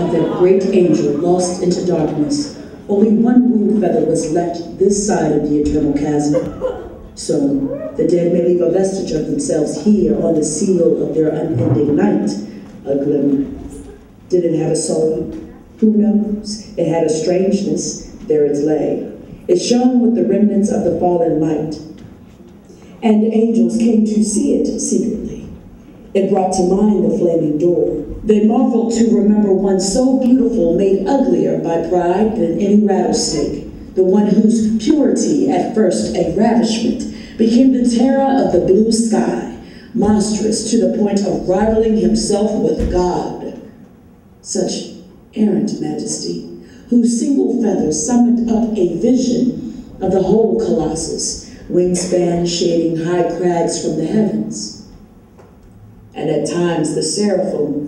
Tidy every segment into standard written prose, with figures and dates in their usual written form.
of that great angel lost into darkness, only one wing feather was left this side of the eternal chasm. So the dead may leave a vestige of themselves here on the seal of their unending night, a glimmer. Did it have a soul? Who knows? It had a strangeness, there it lay. It shone with the remnants of the fallen light. And angels came to see it secretly. It brought to mind the flaming door. They marveled to remember one so beautiful, made uglier by pride than any rattlesnake, the one whose purity, at first a ravishment, became the terror of the blue sky, monstrous to the point of rivaling himself with God. Such Errant Majesty, whose single feather summoned up a vision of the whole colossus, wingspan shading high crags from the heavens. And at times the seraphim,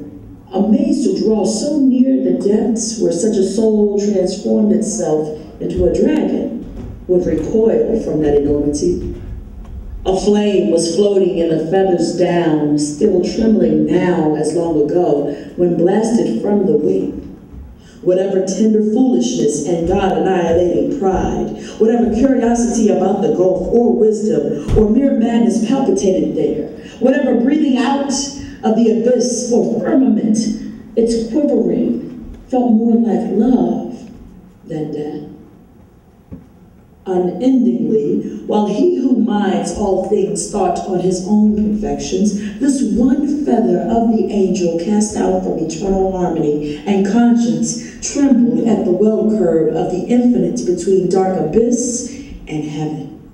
amazed to draw so near the depths where such a soul transformed itself into a dragon, would recoil from that enormity. A flame was floating in the feathers down, still trembling now as long ago, when blasted from the wing. Whatever tender foolishness and God-annihilating pride, whatever curiosity about the gulf or wisdom or mere madness palpitated there, whatever breathing out of the abyss or firmament, its quivering felt more like love than death. Unendingly, while he who minds all things thought on his own perfections, this one feather of the angel cast out from eternal harmony and conscience trembled at the well curve of the infinite between dark abyss and heaven.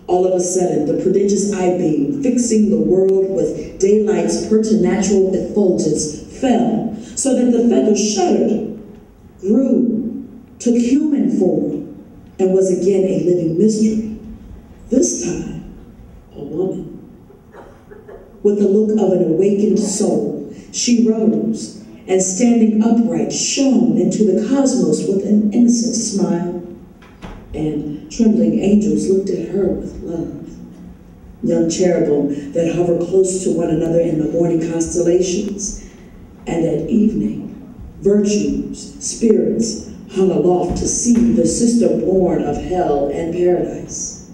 All of a sudden, the prodigious eye beam, fixing the world with daylight's preternatural effulgence, fell, so that the feather shuddered, grew, took human form, and was again a living mystery. This time, a woman. With the look of an awakened soul, she rose, and standing upright, shone into the cosmos with an innocent smile. And trembling angels looked at her with love. Young cherubim that hover close to one another in the morning constellations, and at evening, virtues, spirits, hung aloft to see the sister born of hell and paradise.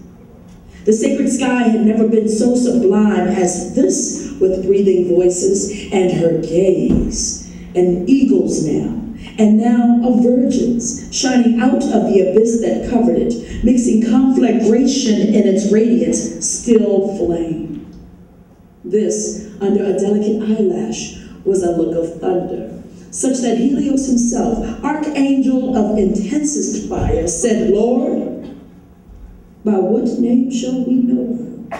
The sacred sky had never been so sublime as this, with breathing voices and her gaze, and eagles now, and now of virgins, shining out of the abyss that covered it, mixing conflagration in its radiance, still flame. This, under a delicate eyelash, was a look of thunder, such that Helios himself, archangel of intensest fire, said, Lord, by what name shall we know her?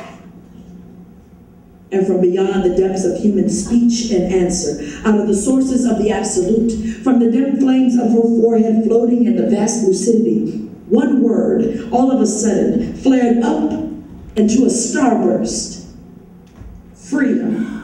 And from beyond the depths of human speech and answer, out of the sources of the absolute, from the dim flames of her forehead floating in the vast lucidity, one word, all of a sudden, flared up into a starburst. Freedom.